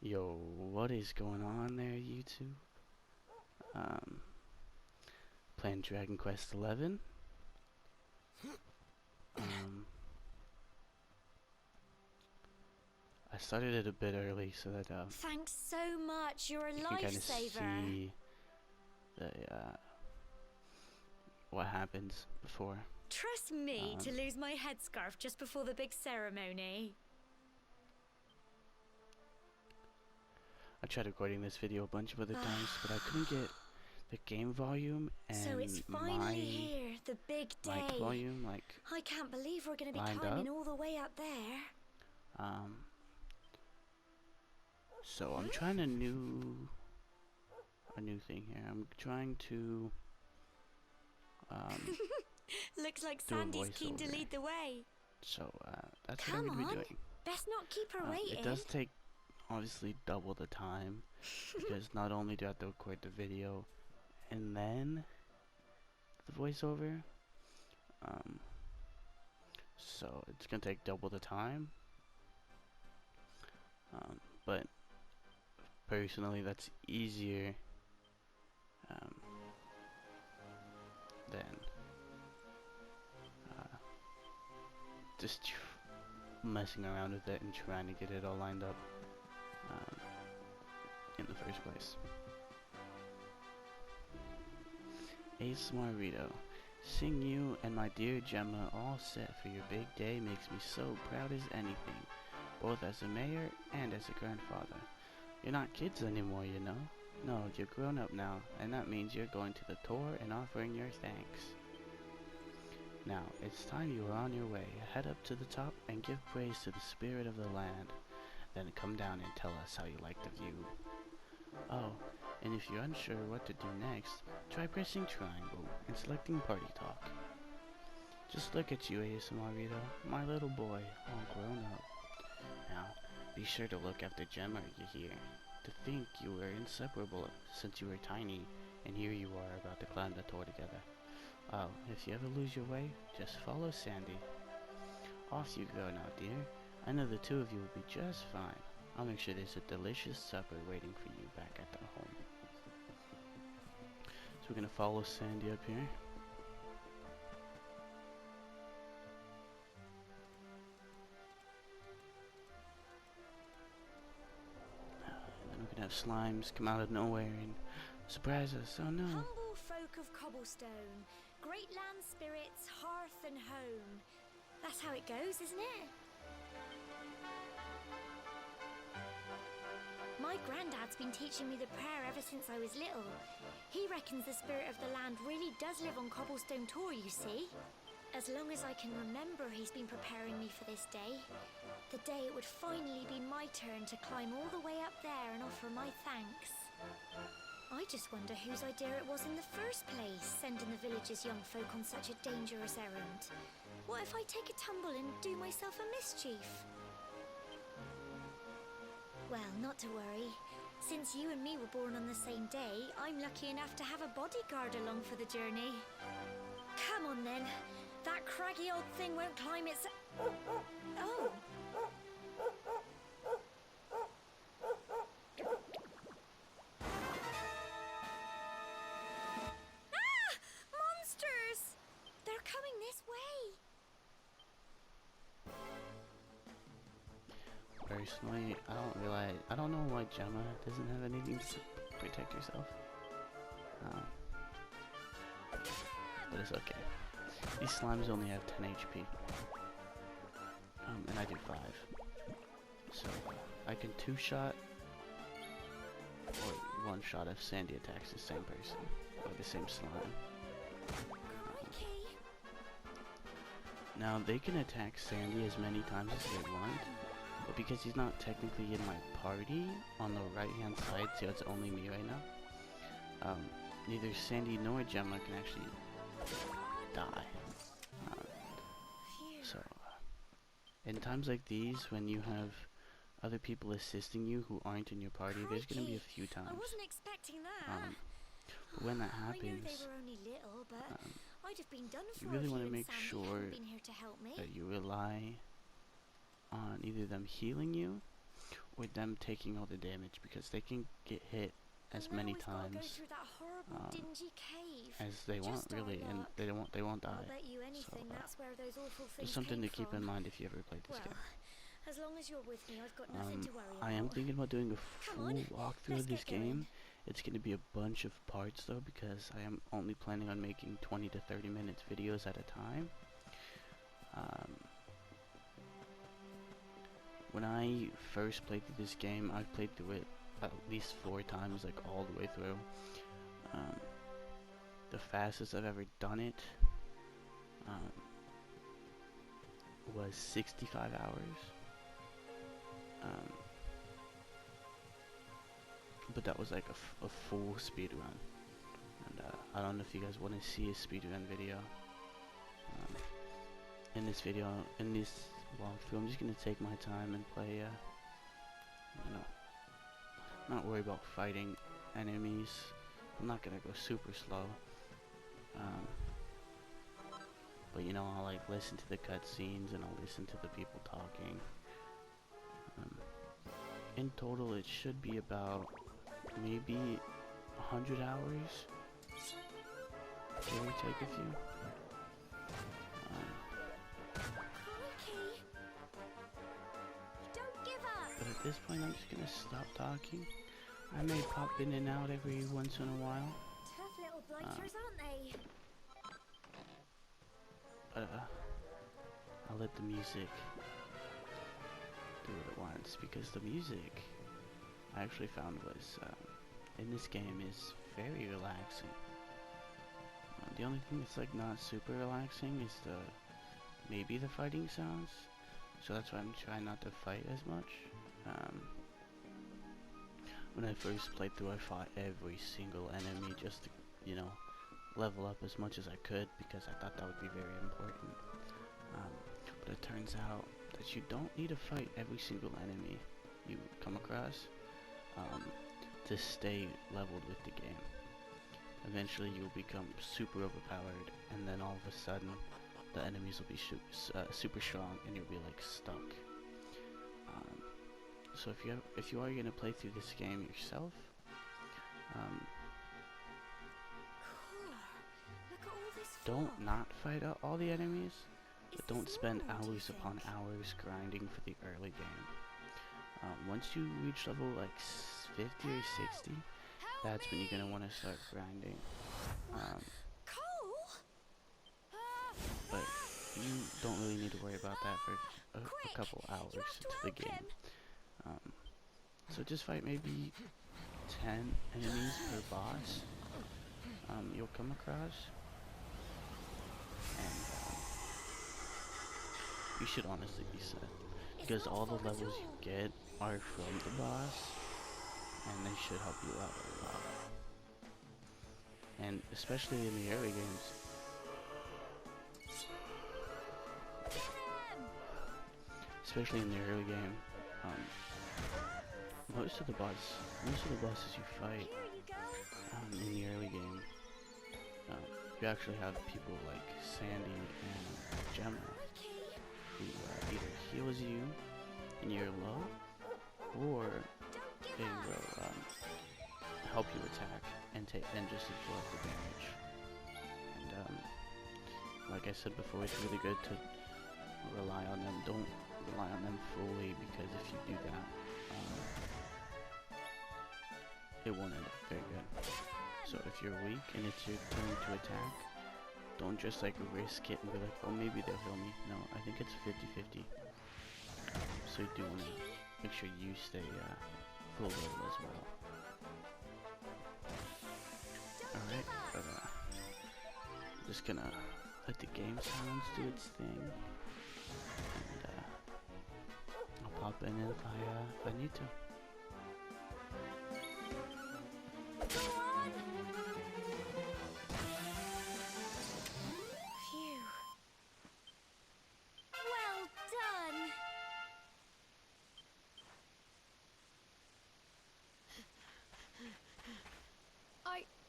Yo, what is going on there, YouTube? Playing Dragon Quest XI. I started it a bit early so that Thanks so much. You're a you can kind of lifesaver. see the what happens before. Trust me to lose my headscarf just before the big ceremony. I tried recording this video a bunch of other times, but I couldn't get the game volume and So it's finally here, the big mic day. volume I can't believe we're going to be lined climbing up. all the way up there. So I'm trying a new thing here. I'm trying to Looks like do a Sandy's keen to voiceover. lead the way. So that's what Come I'm gonna be on. doing. Best not keep her waiting. It does take obviously double the time because not only do I have to record the video and then the voiceover, so it's gonna take double the time. But personally, that's easier than just messing around with it and trying to get it all lined up in the first place. Smarrito, seeing you and my dear Gemma all set for your big day makes me so proud as anything, both as a mayor and as a grandfather. You're not kids anymore, you know. No, you're grown up now, and that means you're going to the tour and offering your thanks. Now, it's time you were on your way. Head up to the top and give praise to the spirit of the land. Then come down and tell us how you like the view. Oh, and if you're unsure what to do next, try pressing triangle and selecting party talk. Just look at you, ASMRito, my little boy, all grown up. Now, be sure to look after Gemma, you hear. To think you were inseparable since you were tiny, and here you are about to climb the tour together. Oh, if you ever lose your way, just follow Sandy. Off you go now, dear. I know the two of you will be just fine. I'll make sure there's a delicious supper waiting for you back at the home. So we're gonna follow Sandy up here. And then we're gonna have slimes come out of nowhere and surprise us. Oh no. Humble folk of cobblestone, great land spirits, hearth and home. That's how it goes, isn't it? My granddad's been teaching me the prayer ever since I was little. He reckons the spirit of the land really does live on Cobblestone Tor, you see. As long as I can remember, he's been preparing me for this day. The day it would finally be my turn to climb all the way up there and offer my thanks. I just wonder whose idea it was in the first place, sending the village's young folk on such a dangerous errand. What if I take a tumble and do myself a mischief? Well, not to worry. Since you and me were born on the same day, I'm lucky enough to have a bodyguard along for the journey. Come on then. That craggy old thing won't climb its... Oh. Ah! Monsters! They're coming this way. Personally, I don't know why Gemma doesn't have anything to protect herself. But it's okay. These slimes only have 10 HP. And I do 5. So, I can 2-shot or 1-shot if Sandy attacks the same person, or the same slime. Now, they can attack Sandy as many times as they want, but because he's not technically in my party on the right-hand side, so it's only me right now, neither Sandy nor Gemma can actually die. So, in times like these, when you have other people assisting you who aren't in your party, there's gonna be a few times. I wasn't expecting that. But when that I knew happens, they were only little, but I'd have been done for you really want to make sure been here to help me. that you rely on either them healing you with them taking all the damage, because they can get hit as many times as they want, really, and they won't die. So just something to keep in mind if you ever play this game. As long as you're with me, I've got nothing to worry about. I am thinking about doing a full walkthrough of this game. It's going to be a bunch of parts though, because I am only planning on making 20 to 30 minutes videos at a time. When I first played through this game, I've played through it at least 4 times, like all the way through. The fastest I've ever done it was 65 hours. But that was like a full speed run, and I don't know if you guys want to see a speed run video. In this walkthrough, I'm just gonna take my time and play. You know, not worry about fighting enemies. I'm not gonna go super slow. But you know, I'll like listen to the cutscenes and I'll listen to the people talking. In total, it should be about maybe 100 hours, give or take a few. But at this point, I'm just gonna stop talking. I may pop in and out every once in a while. Tough little blighters, aren't they? But I'll let the music do what it wants, because the music I actually found was in this game is very relaxing. The only thing that's like not super relaxing is maybe the fighting sounds, so that's why I'm trying not to fight as much. When I first played through, I fought every single enemy just to, you know, level up as much as I could, because I thought that would be very important. But it turns out that you don't need to fight every single enemy you come across to stay leveled with the game. Eventually you'll become super overpowered, and then all of a sudden the enemies will be super strong and you'll be like stuck. So if you are gonna play through this game yourself, don't not fight out all the enemies, but don't spend hours upon hours grinding for the early game. Once you reach level like 50 or 60, that's when you're gonna want to start grinding. But you don't really need to worry about that for a couple hours into the game. So just fight maybe 10 enemies per boss you'll come across, and you should honestly be set, because all the levels you get are from the boss, and they should help you out a lot. And especially in the early games, most of the bosses you fight in the early game, you actually have people like Sandy and Gemma, who either heals you when you're low, or they will help you attack and just absorb the damage. And like I said before, it's really good to rely on them. Don't rely on them fully, because if you do that, it won't end up very good. So if you're weak and it's your turn to attack, don't just like risk it and be like, oh, maybe they'll heal me. No, I think it's 50-50. So you do want to make sure you stay full level as well. Alright, but I'm just gonna let the game sounds do its thing, and I'll pop in if I need to.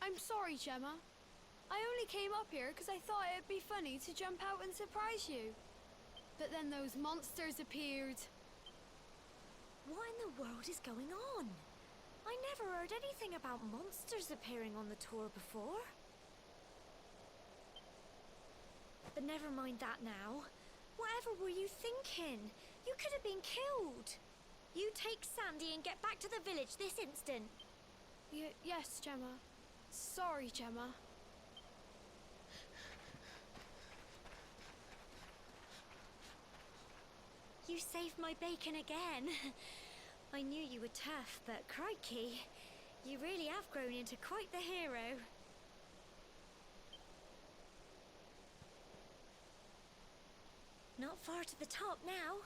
I'm sorry, Gemma. I only came up here because I thought it'd be funny to jump out and surprise you. But then those monsters appeared. What in the world is going on? I never heard anything about monsters appearing on the tour before. But never mind that now. Whatever were you thinking? You could have been killed. You take Sandy and get back to the village this instant. Yes, Gemma. Sorry, Gemma. You saved my bacon again. I knew you were tough, but crikey, you really have grown into quite the hero. Not far to the top now.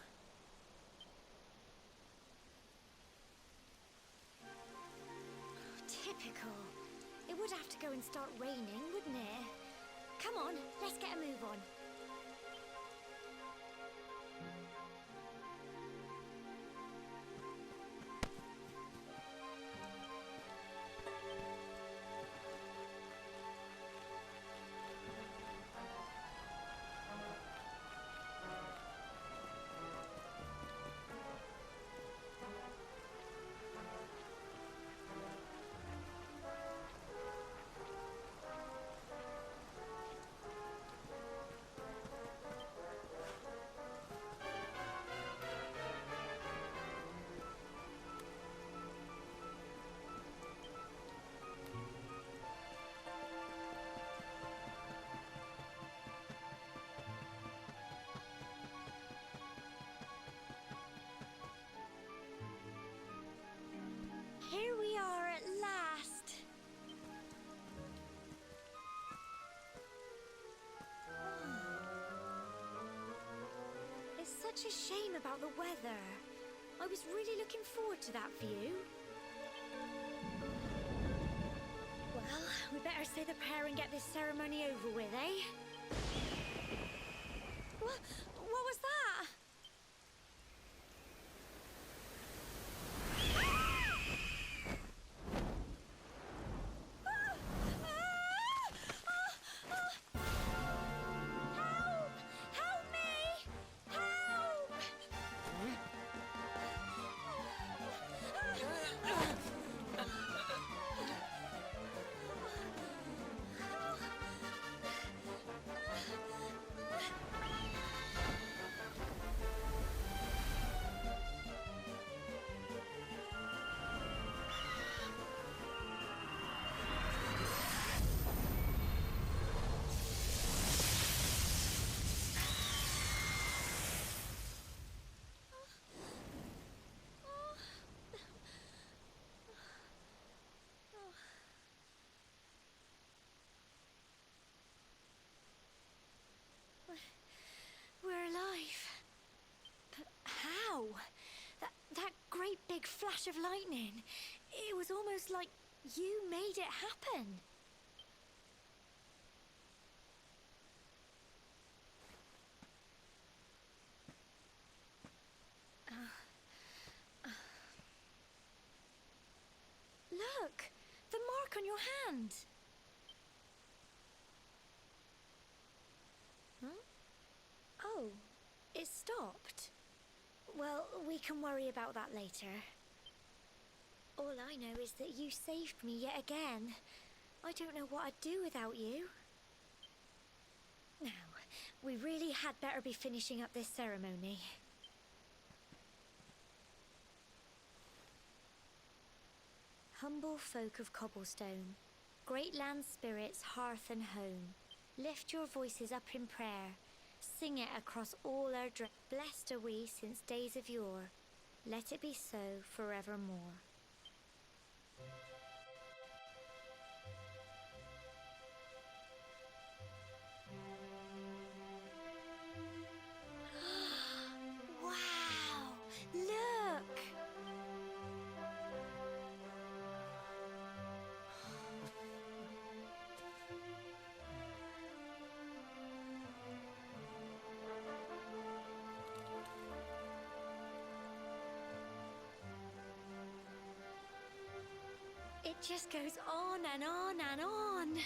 Typical. It would have to go and start raining, wouldn't it? Come on, let's get a move on. Here we are at last. It's such a shame about the weather. I was really looking forward to that view. Well, we better say the prayer and get this ceremony over with, eh? What was that? We're alive. But how? That great big flash of lightning. It was almost like you made it happen. Look! The mark on your hand. Huh? Oh, it stopped. Well, we can worry about that later. All I know is that you saved me yet again. I don't know what I'd do without you. Now, we really had better be finishing up this ceremony. Humble folk of Cobblestone, great land spirits, hearth and home, lift your voices up in prayer. Sing it across all our blessed are we since days of yore. Let it be so forevermore. Wow! Look! It just goes on and on and on.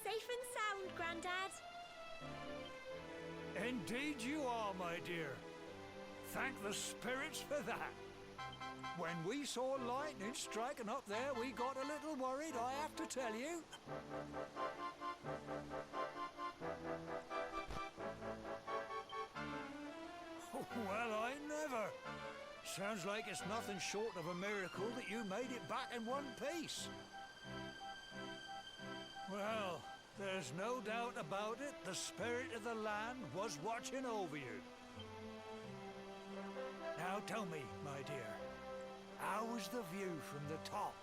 safe and sound, Grandad. Indeed you are, my dear. Thank the spirits for that. When we saw lightning striking up there, we got a little worried, I have to tell you. Well, I never. Sounds like it's nothing short of a miracle that you made it back in one piece. Well, there's no doubt about it, the spirit of the land was watching over you. Now tell me, my dear, how was the view from the top?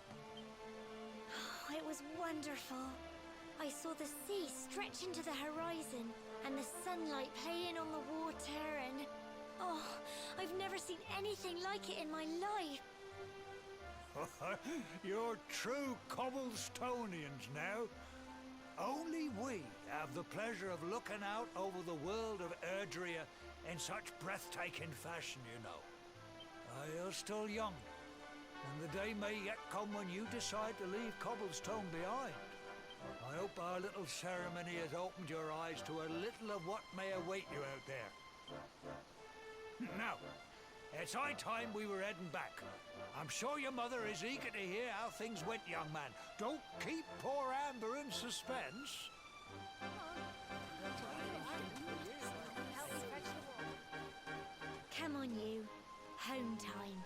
Oh, it was wonderful. I saw the sea stretch into the horizon and the sunlight playing on the water and... Oh, I've never seen anything like it in my life. You're true Cobblestonians now. Only we have the pleasure of looking out over the world of Erdrea in such breathtaking fashion, you know. You're still young, and the day may yet come when you decide to leave Cobblestone behind. I hope our little ceremony has opened your eyes to a little of what may await you out there. Now, it's high time we were heading back. I'm sure your mother is eager to hear how things went, young man. Don't keep poor Amber in suspense. Come on, you. Home time.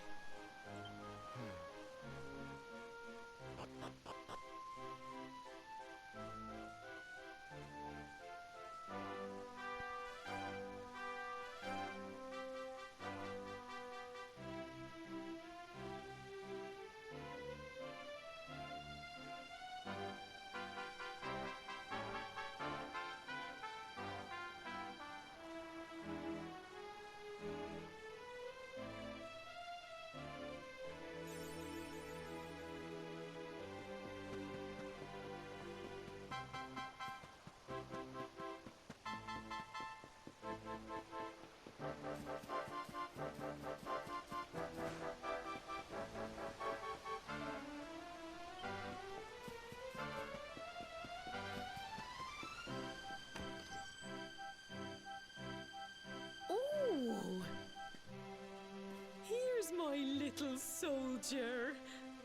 Here's my little soldier.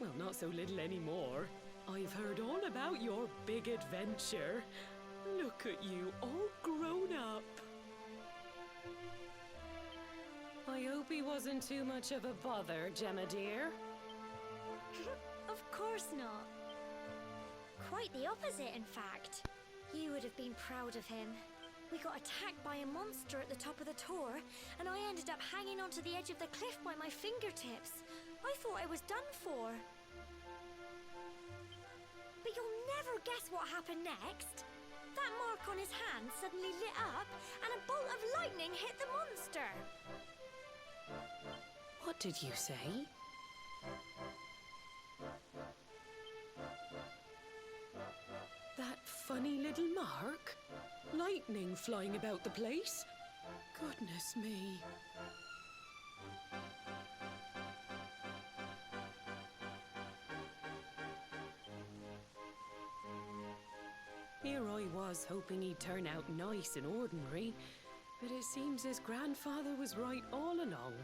Well, not so little anymore. I've heard all about your big adventure. Look at you, all grown up. I hope he wasn't too much of a bother, Gemma dear. Of course not. Quite the opposite, in fact. You would have been proud of him. We got attacked by a monster at the top of the tor, and I ended up hanging onto the edge of the cliff by my fingertips. I thought I was done for. But you'll never guess what happened next. That mark on his hand suddenly lit up, and a bolt of lightning hit the monster. What did you say? That funny little mark? Lightning flying about the place? Goodness me. Here I was hoping he'd turn out nice and ordinary, but it seems his grandfather was right all along.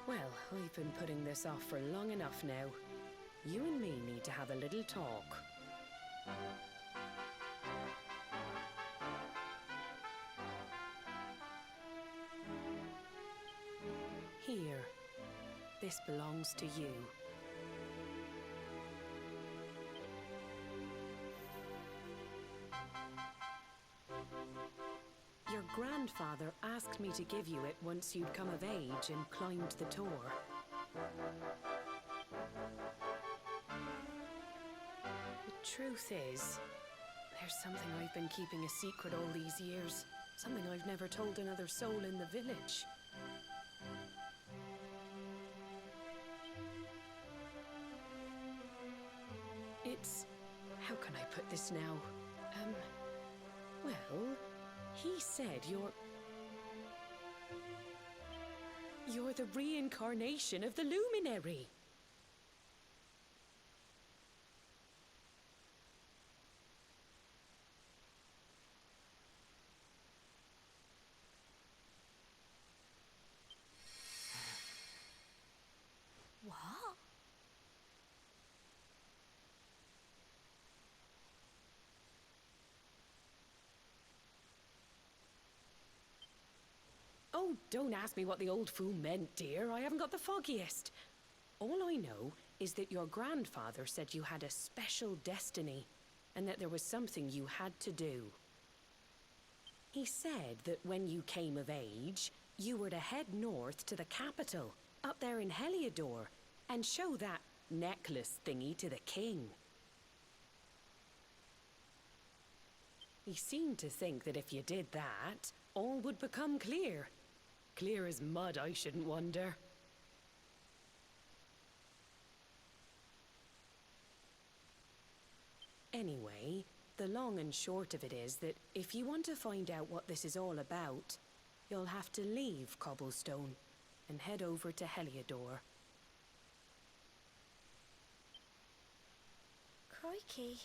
Well, I've been putting this off for long enough now. You and me need to have a little talk. Here. This belongs to you. Your grandfather asked me to give you it once you'd come of age and climbed the tor. The truth is, there's something I've been keeping a secret all these years. Something I've never told another soul in the village. It's... how can I put this now? Well, he said you're the reincarnation of the luminary. Oh, don't ask me what the old fool meant, dear. I haven't got the foggiest. All I know is that your grandfather said you had a special destiny, and that there was something you had to do. He said that when you came of age, you were to head north to the capital, up there in Heliodor, and show that necklace thingy to the king. He seemed to think that if you did that, all would become clear. Clear as mud, I shouldn't wonder. Anyway, the long and short of it is that if you want to find out what this is all about, you'll have to leave Cobblestone and head over to Heliodor. Crikey.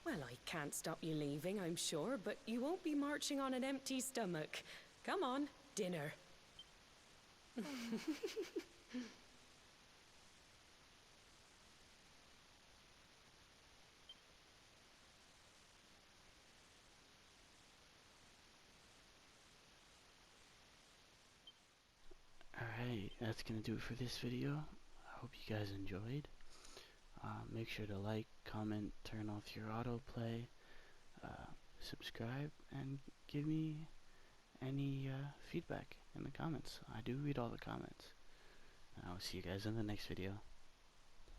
Well, I can't stop you leaving, I'm sure, but you won't be marching on an empty stomach. Come on, dinner. Alright, that's gonna do it for this video. I hope you guys enjoyed. Make sure to like, comment, turn off your autoplay, subscribe, and give me any feedback in the comments. I do read all the comments. I'll see you guys in the next video.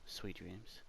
Sweet dreams.